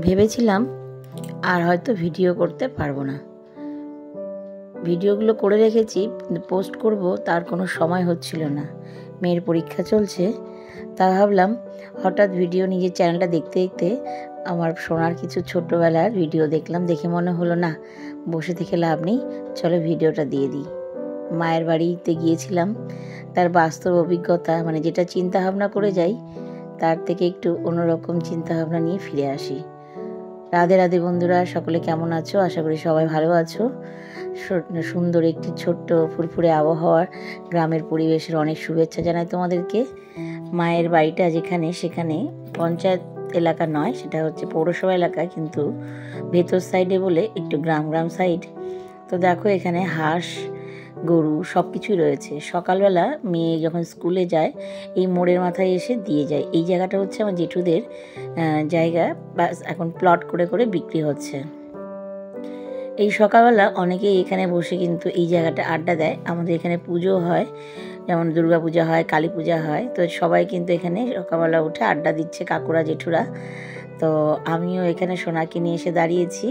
ভেবেছিলাম আর হয়তো ভিডিও করতে পারবো না। ভিডিওগুলো করে রেখেছি, পোস্ট করব তার কোনো সময় হচ্ছিল না। মেয়ের পরীক্ষা চলছে, তা ভাবলাম হঠাৎ ভিডিও নিজের চ্যানেলটা দেখতে দেখতে আমার সোনার কিছু ছোট্টবেলার ভিডিও দেখলাম। দেখে মনে হলো না, বসে থেকে লাভ নেই, চলো ভিডিওটা দিয়ে দিই। মায়ের বাড়িতে গিয়েছিলাম, তার বাস্তব অভিজ্ঞতা মানে যেটা চিন্তা ভাবনা করে যাই তার থেকে একটু অন্যরকম চিন্তা ভাবনা নিয়ে ফিরে আসি। রাধে রাধে বন্ধুরা, সকলে কেমন আছো? আশা করি সবাই ভালো আছো। সুন্দর একটি ছোট্ট ফুরফুরে আবহাওয়ার গ্রামের পরিবেশের অনেক শুভেচ্ছা জানাই তোমাদেরকে। মায়ের বাড়িটা যেখানে, সেখানে পঞ্চায়েত এলাকা নয়, সেটা হচ্ছে পৌরসভা এলাকা, কিন্তু ভেতর সাইডে বলে একটু গ্রাম সাইড। তো দেখো এখানে হাঁস, গরু সব কিছুই রয়েছে। সকালবেলা মেয়ে যখন স্কুলে যায় এই মোড়ের মাথায় এসে দিয়ে যায়। এই জায়গাটা হচ্ছে আমার জেঠুদের জায়গা, বা এখন প্লট করে করে বিক্রি হচ্ছে। এই সকালবেলা অনেকেই এখানে বসে কিন্তু এই জায়গাটা আড্ডা দেয়। আমাদের এখানে পুজো হয়, যেমন দুর্গা পূজা হয়, কালী পূজা হয়, তো সবাই কিন্তু এখানে সকালবেলা উঠে আড্ডা দিচ্ছে, কাকুরা জেঠুরা। তো আমিও এখানে সোনাকে নিয়ে এসে দাঁড়িয়েছি,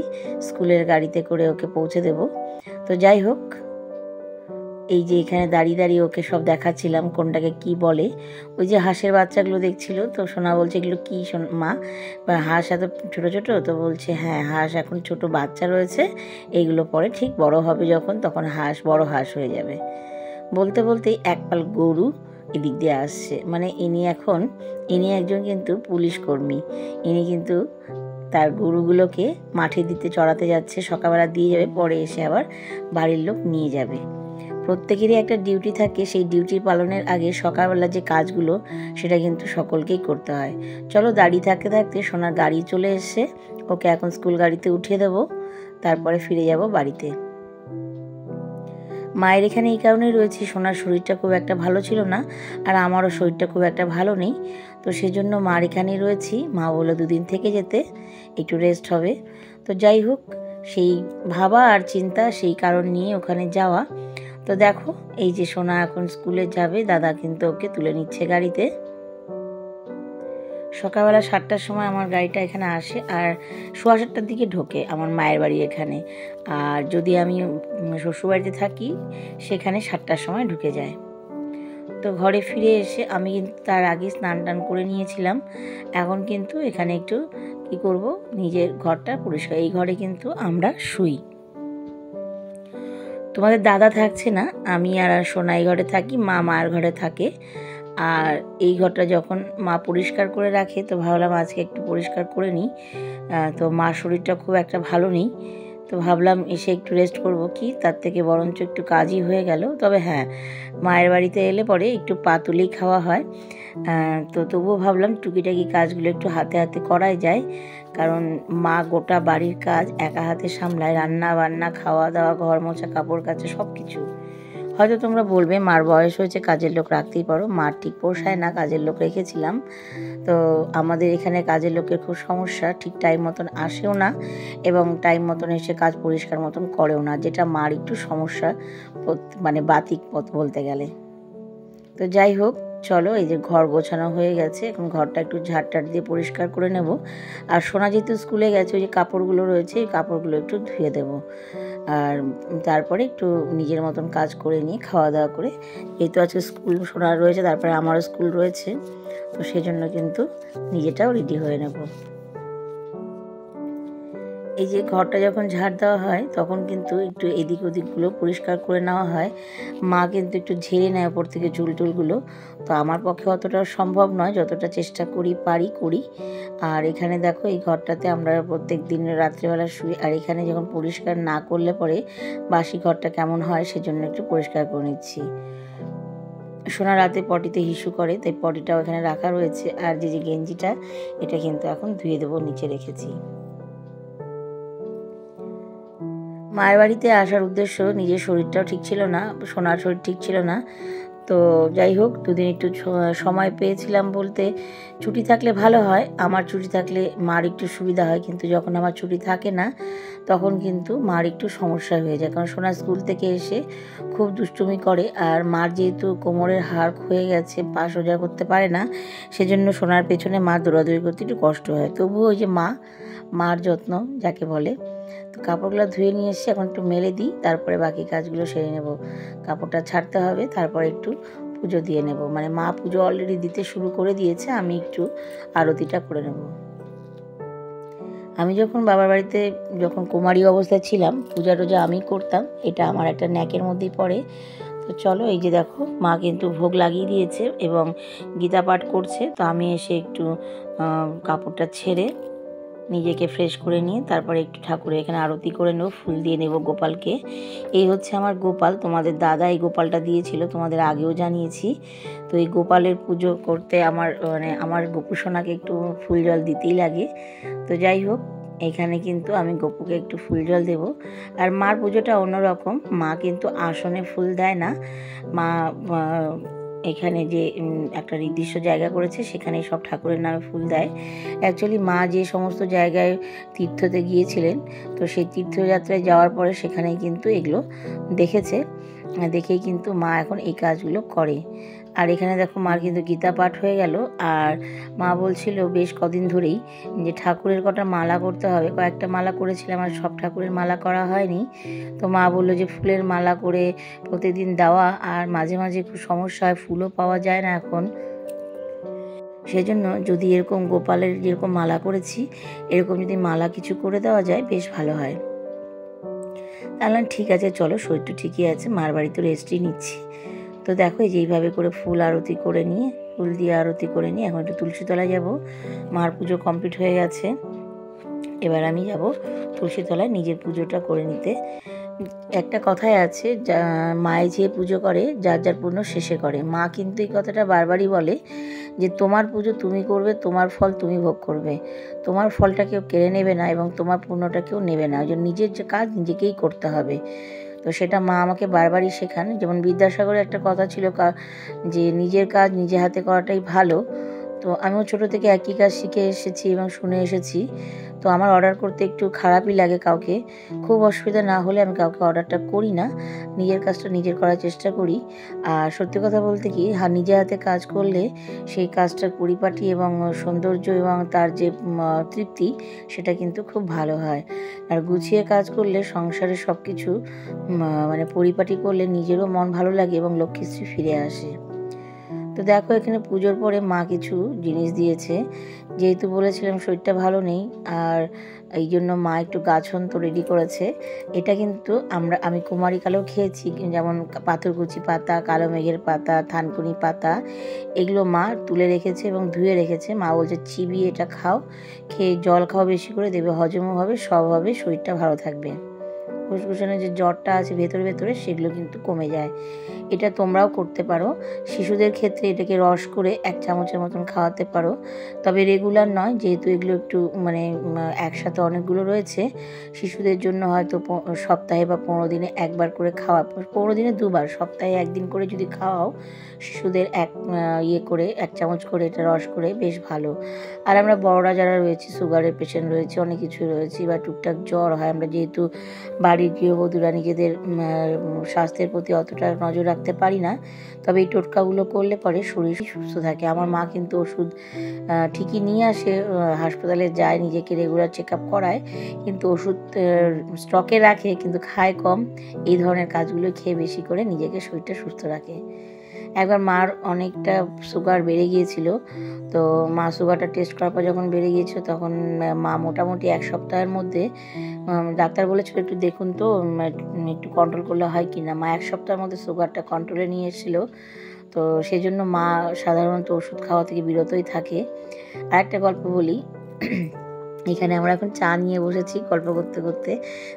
স্কুলের গাড়িতে করে ওকে পৌঁছে দেব। তো যাই হোক, এই যে এখানে দাঁড়িয়ে দাঁড়িয়ে ওকে সব দেখাচ্ছিলাম কোনটাকে কি বলে। ওই যে হাঁসের বাচ্চাগুলো দেখছিল, তো সোনা বলছে এগুলো কি মা? হাঁস এত ছোটো ছোটো? তো বলছে হ্যাঁ, হাঁস এখন ছোট বাচ্চা রয়েছে, এইগুলো পরে ঠিক বড় হবে যখন, তখন হাঁস বড় হাঁস হয়ে যাবে। বলতে বলতেই এক পাল গরু এদিক দিয়ে আসছে। মানে ইনি একজন কিন্তু পুলিশ কর্মী। ইনি কিন্তু তার গরুগুলোকে মাঠে দিতে চড়াতে যাচ্ছে, সকালবেলা দিয়ে যাবে, পরে এসে আবার বাড়ির লোক নিয়ে যাবে। প্রত্যেকেরই একটা ডিউটি থাকে, সেই ডিউটি পালনের আগে সকালবেলা যে কাজগুলো সেটা কিন্তু সকলকেই করতে হয়। চলো, দাঁড়িয়ে থাকতে থাকতে সোনার গাড়ি চলে এসছে, ওকে এখন স্কুল গাড়িতে উঠিয়ে দেবো, তারপরে ফিরে যাব বাড়িতে। মায়ের এখানে এই কারণেই রয়েছি, সোনার শরীরটা খুব একটা ভালো ছিল না, আর আমারও শরীরটা খুব একটা ভালো নেই, তো সেজন্য মার এখানেই রয়েছি। মা বললো 2 দিন থেকে যেতে, একটু রেস্ট হবে। তো যাই হোক, সেই ভাবা আর চিন্তা, সেই কারণ নিয়ে ওখানে যাওয়া। তো দেখো এই যে সোনা এখন স্কুলে যাবে, দাদা কিন্তু ওকে তুলে নিচ্ছে গাড়িতে। সকালবেলা 7টার সময় আমার গাড়িটা এখানে আসে, আর 7:15টার দিকে ঢোকে আমার মায়ের বাড়ি এখানে। আর যদি আমি শ্বশুরবাড়িতে থাকি সেখানে 7টার সময় ঢুকে যায়। তো ঘরে ফিরে এসে আমি কিন্তু তার আগে স্নান টান করে নিয়েছিলাম। এখন কিন্তু এখানে একটু কি করব, নিজের ঘরটা পরিষ্কার। এই ঘরে কিন্তু আমরা শুই, তোমাদের দাদা থাকছে না, আমি আর সোনাই ঘরে থাকি, মা মার ঘরে থাকে। আর এই ঘরটা যখন মা পরিষ্কার করে রাখে, তো ভাবলাম আজকে একটু পরিষ্কার করে নিই। তো মার শরীরটা খুব একটা ভালো নেই, তো ভাবলাম এসে একটু রেস্ট করব, কি তার থেকে বরঞ্চ একটু কাজই হয়ে গেল। তবে হ্যাঁ, মায়ের বাড়িতে এলে পরে একটু পাতুলি খাওয়া হয়, তো তবুও ভাবলাম টুকিটাকি কাজগুলো একটু হাতে হাতে করাই যায়, কারণ মা গোটা বাড়ির কাজ একা হাতে সামলায়, রান্না বান্না, খাওয়া দাওয়া, ঘর মোছা, কাপড় কাচা, সব কিছু। হয়তো তোমরা বলবে মার বয়স হয়েছে, কাজের লোক রাখতেই পারো। মার ঠিক পোষায় না, কাজের লোক রেখেছিলাম। তো আমাদের এখানে কাজের লোকের খুব সমস্যা, ঠিক টাইম মতন আসেও না, এবং টাইম মতন এসে কাজ পরিষ্কার মতন করেও না, যেটা মার একটু সমস্যা, মানে বাতিক পথ বলতে গেলে। তো যাই হোক, চলো, এই যে ঘর গোছানো হয়ে গেছে, এখন ঘরটা একটু ঝাড়টাড় দিয়ে পরিষ্কার করে নেব। আর সোনা যেহেতু স্কুলে গেছে, ওই যে কাপড়গুলো রয়েছে, এই কাপড়গুলো একটু ধুয়ে দেবো। আর তারপরে একটু নিজের মতন কাজ করে নিয়ে খাওয়া দাওয়া করে, যেহেতু আজকে স্কুল সোনার রয়েছে, তারপরে আমারও স্কুল রয়েছে, তো সেজন্য কিন্তু নিজেটাও রেডি হয়ে নেব। এই যে ঘরটা যখন ঝাড় দেওয়া হয় তখন কিন্তু একটু এদিক ওদিকগুলো পরিষ্কার করে নেওয়া হয়। মা কিন্তু একটু ঝেড়ে নেয় ওপর থেকে চুলটুলগুলো, তো আমার পক্ষে অতটা সম্ভব নয়, যতটা চেষ্টা করি। আর এখানে দেখো, এই ঘরটাতে আমরা প্রত্যেক দিন রাত্রিবেলা শুই, আর এখানে যখন পরিষ্কার না করলে পরে বাসি ঘরটা কেমন হয়, সেজন্য একটু পরিষ্কার করে নিচ্ছি। সোনা রাতে পটিতে হিসু করে, তাই পটিটাও এখানে রাখা রয়েছে। আর যে গেঞ্জিটা, এটা কিন্তু এখন ধুয়ে দেবো, নিচে রেখেছি। মায়ের বাড়িতে আসার উদ্দেশ্য, নিজের শরীরটাও ঠিক ছিল না, সোনার শরীর ঠিক ছিল না। তো যাই হোক, 2 দিন একটু সময় পেয়েছিলাম বলতে, ছুটি থাকলে ভালো হয়, আমার ছুটি থাকলে মার একটু সুবিধা হয়, কিন্তু যখন আমার ছুটি থাকে না তখন কিন্তু মার একটু সমস্যা হয়ে যায়, কারণ সোনা স্কুল থেকে এসে খুব দুষ্টুমি করে। আর মার যেহেতু কোমরের হাড় ক্ষয়ে গেছে, পা সোজা করতে পারে না, সেজন্য সোনার পেছনে মা দৌড়াদৌড়ি করতে একটু কষ্ট হয়। তবুও ওই যে মা মার যত্ন যাকে বলে। তো কাপড়গুলো ধুয়ে নিয়ে এসে এখন একটু মেলে দিই, তারপরে বাকি কাজগুলো সেরে নেব। কাপড়টা ছাড়তে হবে, তারপরে একটু পুজো দিয়ে নেব। মানে মা পুজো অলরেডি দিতে শুরু করে দিয়েছে, আমি একটু আরতিটা করে নেব। আমি যখন বাবার বাড়িতে যখন কুমারী অবস্থায় ছিলাম, পূজা টুজা আমি করতাম, এটা আমার একটা ন্যাকের মধ্যেই পড়ে। তো চলো, এই যে দেখো মা কিন্তু ভোগ লাগিয়ে দিয়েছে এবং গীতা পাঠ করছে। তো আমি এসে একটু কাপড়টা ছেড়ে নিজেকে ফ্রেশ করে নিয়ে তারপরে একটু ঠাকুরের এখানে আরতি করে নেব, ফুল দিয়ে নেব গোপালকে। এই হচ্ছে আমার গোপাল, তোমাদের দাদা এই গোপালটা দিয়েছিল, তোমাদের আগেও জানিয়েছি। তো এই গোপালের পুজো করতে আমার গোপু সোনাকে একটু ফুল জল দিতেই লাগে। তো যাই হোক, এখানে কিন্তু আমি গপুকে একটু ফুল জল দেব। আর মার পুজোটা অন্যরকম, মা কিন্তু আসনে ফুল দেয় না। মা এখানে যে একটা নির্দিষ্ট জায়গা করেছে সেখানেই সব ঠাকুরের নামে ফুল দেয়। অ্যাকচুয়ালি মা যে সমস্ত জায়গায় তীর্থতে গিয়েছিলেন, তো সেই তীর্থযাত্রায় যাওয়ার পরে সেখানেই কিন্তু এগুলো দেখেছে, দেখেই কিন্তু মা এখন এই কাজগুলো করে। আর এখানে দেখো মার কিন্তু গীতা পাঠ হয়ে গেল। আর মা বলছিল বেশ কদিন ধরেই যে ঠাকুরের কটা মালা করতে হবে, কয়েকটা মালা করেছিলাম আর সব ঠাকুরের মালা করা হয়নি। তো মা বললো যে ফুলের মালা করে প্রতিদিন দেওয়া, আর মাঝে মাঝে খুব সমস্যা হয়, ফুলও পাওয়া যায় না এখন। সেজন্য যদি এরকম গোপালের যেরকম মালা করেছি এরকম যদি মালা কিছু করে দেওয়া যায় বেশ ভালো হয়। তাহলে ঠিক আছে, চলো, শরীরটা ঠিকই আছে, মার বাড়িতে রেস্টই নিচ্ছি। তো দেখো এই যে এইভাবে করে ফুল আরতি করে নিয়ে, ফুল দিয়ে আরতি করে নিয়ে এখন একটু তুলসী তলায় যাবো। মার পুজো কমপ্লিট হয়ে গেছে, এবার আমি যাব তুলসী তলায় নিজের পুজোটা করে নিতে। একটা কথাই আছে, মায়ে যে পুজো করে যার যার পুণ্য শেষে করে। মা কিন্তু এই কথাটা বারবারই বলে যে তোমার পুজো তুমি করবে, তোমার ফল তুমি ভোগ করবে, তোমার ফলটা কেউ কেড়ে নেবে না এবং তোমার পুণ্যটা কেউ নেবে না। ওই জন্য নিজের যে কাজ নিজেকেই করতে হবে। তো সেটা মা আমাকে বারবারই শেখান। যেমন বিদ্যাসাগরের একটা কথা ছিল যে নিজের কাজ নিজে হাতে করাটাই ভালো। তো আমিও ছোটো থেকে একই কাজ শিখে এসেছি এবং শুনে এসেছি। তো আমার অর্ডার করতে একটু খারাপই লাগে কাউকে, খুব অসুবিধা না হলে আমি কাউকে অর্ডারটা করি না, নিজের কাজটা নিজের করার চেষ্টা করি। আর সত্যি কথা বলতে কি, নিজের হাতে কাজ করলে সেই কাজটার পরিপাটি এবং সৌন্দর্য এবং তার যে তৃপ্তি সেটা কিন্তু খুব ভালো হয়। আর গুছিয়ে কাজ করলে সংসারে সব কিছু মানে পরিপাটি করলে নিজেরও মন ভালো লাগে এবং লক্ষ্মীশ্রী ফিরে আসে। তো দেখো এখানে পুজোর পরে মা কিছু জিনিস দিয়েছে, যেহেতু বলেছিলাম শরীরটা ভালো নেই, আর এই জন্য মা একটু গাছন তো রেডি করেছে। এটা কিন্তু আমি কুমারীকালেও খেয়েছি, যেমন পাথরকুচি পাতা, কালো মেঘের পাতা, থানকুনি পাতা, এগুলো মা তুলে রেখেছে এবং ধুয়ে রেখেছে। মা বলছে চিবিয়ে এটা খাও, খেয়ে জল খাও বেশি করে, দেবে হজমও হবে, সব হবে, শরীরটা ভালো থাকবে। ফুসফুসানের যে জ্বরটা আছে ভেতরে ভেতরে সেগুলো কিন্তু কমে যায়। এটা তোমরাও করতে পারো। শিশুদের ক্ষেত্রে এটাকে রস করে 1 চামচের মতন খাওয়াতে পারো, তবে রেগুলার নয়, যেহেতু এগুলো একটু মানে একসাথে অনেকগুলো রয়েছে। শিশুদের জন্য হয়তো সপ্তাহে বা 15 দিনে একবার করে খাওয়া, 15 দিনে 2 বার, সপ্তাহে 1 দিন করে যদি খাওয়াও শিশুদের করে 1 চামচ করে এটা রস করে বেশ ভালো। আর আমরা বড়রা যারা রয়েছি, সুগারের পেশেন্ট রয়েছে, অনেক কিছু রয়েছে, বা টুকটাক জ্বর হয়, আমরা যেহেতু বাড়ির গৃহবধূরা নিজেদের স্বাস্থ্যের প্রতি অতটা নজর রাখতে পারি না, তবে এই টোটকাগুলো করলে পরে শরীর সুস্থ থাকে। আমার মা কিন্তু ওষুধ ঠিকই নিয়ে আসে, হাসপাতালে যায়, নিজেকে রেগুলার চেক আপ করায়, কিন্তু ওষুধ স্টকে রাখে কিন্তু খায় কম। এই ধরনের কাজগুলো খেয়ে বেশি করে নিজেকে শরীরটা সুস্থ রাখে। একবার মার অনেকটা সুগার বেড়ে গিয়েছিল, তো মা সুগারটা টেস্ট করার পর যখন বেড়ে গিয়েছিল তখন মা মোটামুটি 1 সপ্তাহের মধ্যে ডাক্তার বলেছিল একটু দেখুন তো একটু কন্ট্রোল করলে হয় কি না। মা 1 সপ্তাহের মধ্যে সুগারটা কন্ট্রোলে নিয়ে এসেছিল। তো সেই জন্য মা সাধারণত ওষুধ খাওয়া থেকে বিরতই থাকে। আরেকটা গল্প বলি, এখানে আমরা এখন চা নিয়ে বসেছি গল্প করতে করতে।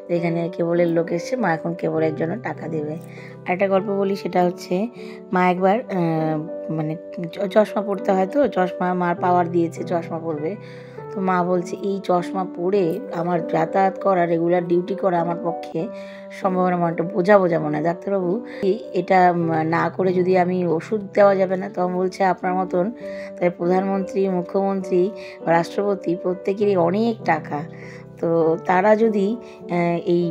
তো এখানে কেবলের লোক এসছে, মা এখন কেবলের জন্য টাকা দেবে। আরেকটা গল্প বলি, সেটা হচ্ছে মা একবার মানে চশমা পরতে হয়, তো চশমা মার পাওয়ার দিয়েছে চশমা পরবে। তো মা বলছে এই চশমা পরে আমার যাতায়াত করা, রেগুলার ডিউটি করা আমার পক্ষে সম্ভব না, মনটা বোঝা বোঝা মনে হয়। ডাক্তারবাবু এটা না করে যদি আমি ওষুধ দেওয়া যাবে না? তখন বলছে আপনার মতন তাই প্রধানমন্ত্রী, মুখ্যমন্ত্রী, রাষ্ট্রপতি প্রত্যেকেরই অনেক টাকা, তো তারা যদি এই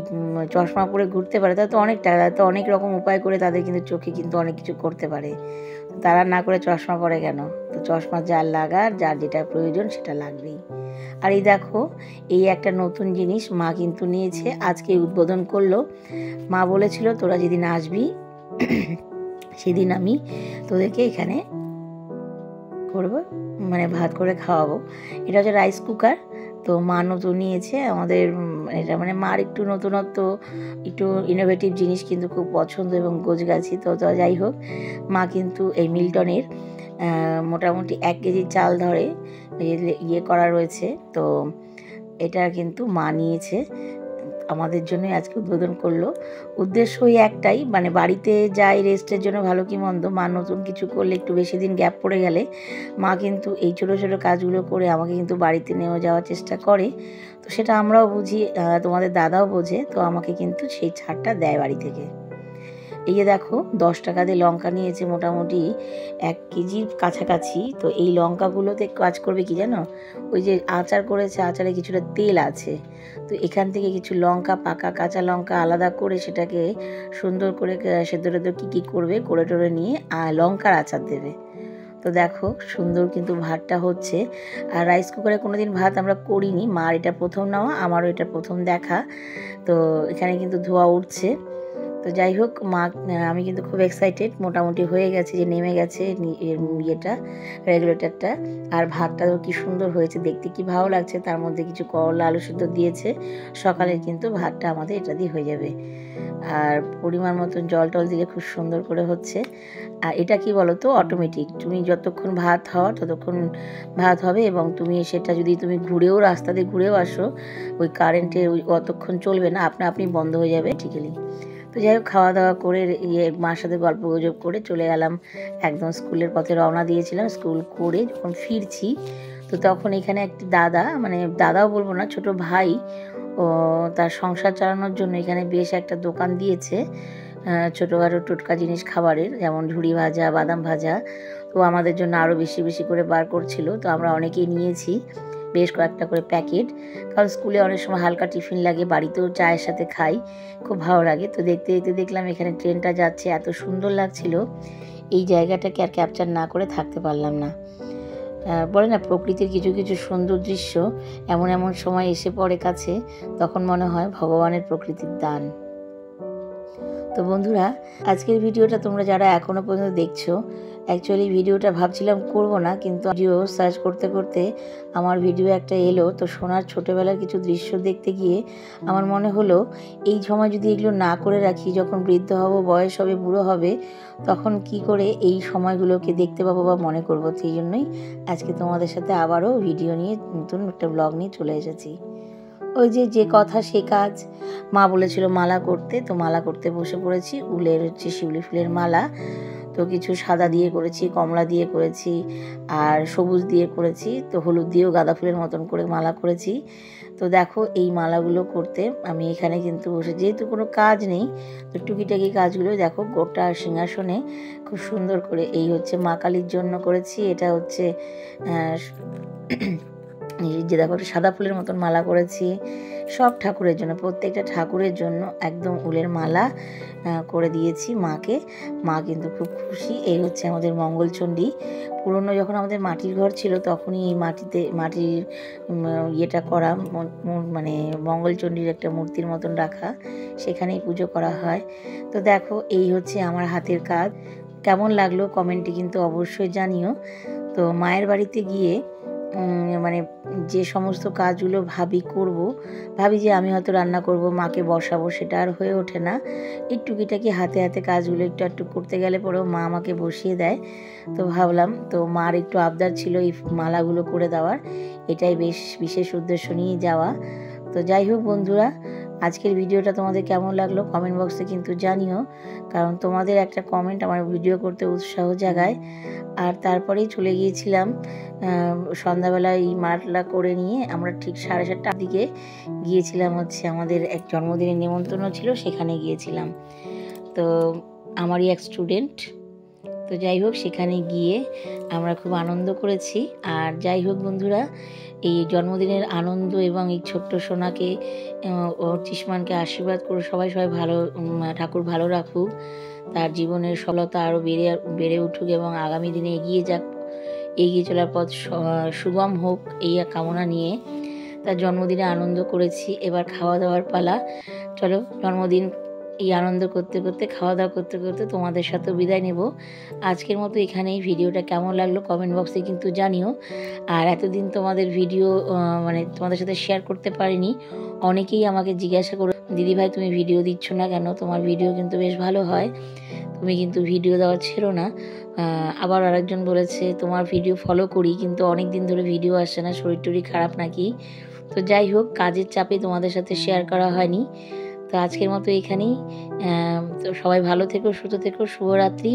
চশমা পরে ঘুরতে পারে তাহলে তো অনেক টাকা, তো অনেক রকম উপায় করে তাদের কিন্তু চোখে কিন্তু অনেক কিছু করতে পারে। তারা না করে চশমা পরে কেন? তো চশমা যার লাগার, যার যেটা প্রয়োজন সেটা লাগবেই। আর এই দেখো, এই একটা নতুন জিনিস মা কিন্তু নিয়েছে, আজকে উদ্বোধন করলো। মা বলেছিল তোরা যেদিন আসবি সেদিন আমি তোদেরকে এখানে করবো, মানে ভাত করে খাওয়াবো। এটা হচ্ছে রাইস কুকার। তো মা নতুন নিয়েছে আমাদের, এটা মানে মার একটু নতুনত্ব, একটু ইনোভেটিভ জিনিস কিন্তু খুব পছন্দ এবং গোছগাছি। তো যাই হোক, মা কিন্তু এই মিল্টনের মোটামুটি 1 কেজি চাল ধরে ইয়ে করা রয়েছে। তো এটা কিন্তু মা নিয়েছে, আমাদের জন্য আজকে উদ্বোধন করলো। উদ্দেশ্যই একটাই, মানে বাড়িতে যাই রেস্টের জন্য ভালো কি মন্দ, মা নতুন কিছু করলে একটু বেশি দিন গ্যাপ পড়ে গেলে মা কিন্তু এই ছোটো ছোটো কাজগুলো করে আমাকে কিন্তু বাড়িতে নিয়ে যাওয়ার চেষ্টা করে। তো সেটা আমরাও বুঝি, তোমাদের দাদাও বোঝে, তো আমাকে কিন্তু সেই ছাড়টা দেয় বাড়ি থেকে। এই যে দেখো 10 টাকা দিয়ে লঙ্কা নিয়েছে, মোটামুটি 1 কেজির কাছাকাছি। তো এই লঙ্কাগুলোতে কাজ করবে কি জানো, ওই যে আচার করেছে, আচারে কিছুটা তেল আছে, তো এখান থেকে কিছু লঙ্কা, পাকা কাঁচা লঙ্কা আলাদা করে সেটাকে সুন্দর করে সেদ্ধ টেদ্ধ কী করবে করে টোরে নিয়ে লঙ্কার আচার দেবে। তো দেখো সুন্দর কিন্তু ভাতটা হচ্ছে। আর রাইস কুকারে কোনো দিন ভাত আমরা করিনি, মার এটা প্রথম নেওয়া, আমারও এটা প্রথম দেখা। তো এখানে কিন্তু ধোয়া উঠছে। তো যাই হোক, আমি কিন্তু খুব এক্সাইটেড, মোটামুটি হয়ে গেছে, যে নেমে গেছে ইয়েটা, রেগুলেটরটা। আর ভাতটাও কি সুন্দর হয়েছে, দেখতে কি ভালো লাগছে। তার মধ্যে কিছু করলা আলু সিদ্ধ দিয়েছে। সকালে কিন্তু ভাতটা আমাদের এটা দিয়ে হয়ে যাবে। আর পরিমাণ মতন জল টল দিলে খুব সুন্দর করে হচ্ছে। আর এটা কি বলো তো, অটোমেটিক, তুমি যতক্ষণ ভাত হওয়া ততক্ষণ ভাত হবে, এবং তুমি সেটা যদি তুমি ঘুরেও রাস্তা দিয়ে ঘুরেও আসো, ওই কারেন্টে ওই অতক্ষণ চলবে না, আপনি বন্ধ হয়ে যাবে ঠিকই। তো যাই হোক, খাওয়া দাওয়া করে মার সাথে গল্প গুজব করে চলে গেলাম, একদম স্কুলের পথে রওনা দিয়েছিলাম। স্কুল করে যখন ফিরছি, তো তখন এখানে একটি দাদা, মানে দাদাও বলবো না, ছোট ভাই, ও তার সংসার চালানোর জন্য এখানে বেশ একটা দোকান দিয়েছে, ছোটোখাটো টোটকা জিনিস খাবারের, যেমন ঝুড়ি ভাজা, বাদাম ভাজা। তো আমাদের জন্য আরও বেশি বেশি করে বার করছিল, তো আমরা অনেকেই নিয়েছি বেশ কয়েকটা করে প্যাকেট, কারণ স্কুলে অনেক সময় হালকা টিফিন লাগে, বাড়িতেও চায়ের সাথে খাই, খুব ভালো লাগে। তো দেখতে দেখতে দেখলাম এখানে ট্রেনটা যাচ্ছে, এত সুন্দর লাগছিল, এই জায়গাটাকে আর ক্যাপচার না করে থাকতে পারলাম না। বলে না, প্রকৃতির কিছু কিছু সুন্দর দৃশ্য এমন এমন সময় এসে পড়ে কাছে, তখন মনে হয় ভগবানের প্রকৃতির দান। তো বন্ধুরা, আজকের ভিডিওটা তোমরা যারা এখনও পর্যন্ত দেখছো, অ্যাকচুয়ালি ভিডিওটা ভাবছিলাম করব না, কিন্তু ভিডিও সার্চ করতে করতে আমার ভিডিও একটা এলো। তো সোনার ছোটোবেলার কিছু দৃশ্য দেখতে গিয়ে আমার মনে হলো, এই সময় যদি এগুলো না করে রাখি, যখন বৃদ্ধ হব, বয়স হবে, বুড়ো হবে, তখন কি করে এই সময়গুলোকে দেখতে পাবো বা মনে করবো। সেই জন্যই আজকে তোমাদের সাথে আবারও ভিডিও নিয়ে, নতুন একটা ব্লগ নিয়ে চলে এসেছি। ওই যে কথা সে কাজ, মা বলেছিল মালা করতে, তো মালা করতে বসে পড়েছি। উলের হচ্ছে শিউলি ফুলের মালা, তো কিছু সাদা দিয়ে করেছি, কমলা দিয়ে করেছি, আর সবুজ দিয়ে করেছি, তো হলুদ দিয়েও গাঁদা ফুলের মতন করে মালা করেছি। তো দেখো এই মালাগুলো করতে আমি এখানে কিন্তু বসে, যেহেতু কোনো কাজ নেই, তো টুকিটাকি কাজগুলো দেখো গোটা সিংহাসনে খুব সুন্দর করে, এই হচ্ছে মা কালীর জন্য করেছি, এটা হচ্ছে যে দেখো সাদা ফুলের মতন মালা করেছি, সব ঠাকুরের জন্য, প্রত্যেকটা ঠাকুরের জন্য একদম উলের মালা করে দিয়েছি মাকে। মা কিন্তু খুব খুশি। এই হচ্ছে আমাদের মঙ্গলচণ্ডী। পুরনো যখন আমাদের মাটির ঘর ছিল, তখনই এই মাটির ইয়েটা করা, মানে মঙ্গলচণ্ডীর একটা মূর্তির মতন রাখা, সেখানেই পুজো করা হয়। তো দেখো এই হচ্ছে আমার হাতের কাজ। কেমন লাগলো কমেন্টে কিন্তু অবশ্যই জানিও। তো মায়ের বাড়িতে গিয়ে মানে যে সমস্ত কাজগুলো ভাবি যে আমি হয়তো রান্না করব, মাকে বসাবো, সেটা আর হয়ে ওঠে না। এই টুকিটাকি হাতে হাতে কাজগুলো একটু একটু করতে গেলে পরেও মা আমাকে বসিয়ে দেয়। তো ভাবলাম, তো মার একটু আবদার ছিল এই মালাগুলো করে দেওয়ার, এটাই বেশ বিশেষ উদ্দেশ্য নিয়ে যাওয়া। তো যাই হোক বন্ধুরা, আজকের ভিডিওটা তোমাদের কেমন লাগলো কমেন্ট বক্সে কিন্তু জানিও, কারণ তোমাদের একটা কমেন্ট আমার ভিডিও করতে উৎসাহ জাগায়। আর তারপরেই চলে গিয়েছিলাম সন্ধ্যাবেলা এই মালা করে নিয়ে, আমরা ঠিক 7:30টার দিকে গিয়েছিলাম হচ্ছে, আমাদের এক জন্মদিনের নিমন্ত্রণ ছিল, সেখানে গিয়েছিলাম। তো আমারই এক স্টুডেন্ট, তো যাই হোক সেখানে গিয়ে আমরা খুব আনন্দ করেছি। আর যাই হোক বন্ধুরা, এই জন্মদিনের আনন্দ এবং এই ছোট্ট সোনাকে, ওর চিসমানকে আশীর্বাদ করে সবাই ভালো, ঠাকুর ভালো রাখুক, তার জীবনের সফলতা আরও বেড়ে উঠুক এবং আগামী দিনে এগিয়ে চলার পথ সুগম হোক, এই কামনা নিয়ে তার জন্মদিনে আনন্দ করেছি। এবার খাওয়া দাওয়ার পালা। চলো জন্মদিন এই আনন্দ করতে করতে, খাওয়া দাওয়া করতে করতে তোমাদের সাথেও বিদায় নেব। আজকের মতো এখানেই। ভিডিওটা কেমন লাগলো কমেন্ট বক্সে কিন্তু জানিও। আর এতদিন তোমাদের ভিডিও মানে তোমাদের সাথে শেয়ার করতে পারিনি। অনেকেই আমাকে জিজ্ঞাসা করো, দিদিভাই তুমি ভিডিও দিচ্ছ না কেন? তোমার ভিডিও কিন্তু বেশ ভালো হয়, তুমি কিন্তু ভিডিও দেওয়া ছেড়ো না। আবার আরেকজন বলেছে তোমার ভিডিও ফলো করি, কিন্তু অনেক দিন ধরে ভিডিও আসছে না, শরীর টরীর খারাপ নাকি। তো যাই হোক, কাজের চাপে তোমাদের সাথে শেয়ার করা হয়নি। তো আজকের মতো এখানেই। তো সবাই ভালো থেকো, সুস্থ থেকো, শুভরাত্রি।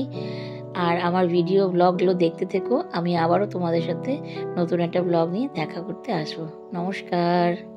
আর আমার ভিডিও ব্লগগুলো দেখতে থেকো। আমি আবারও তোমাদের সাথে নতুন একটা ব্লগ নিয়ে দেখা করতে আসবো। নমস্কার।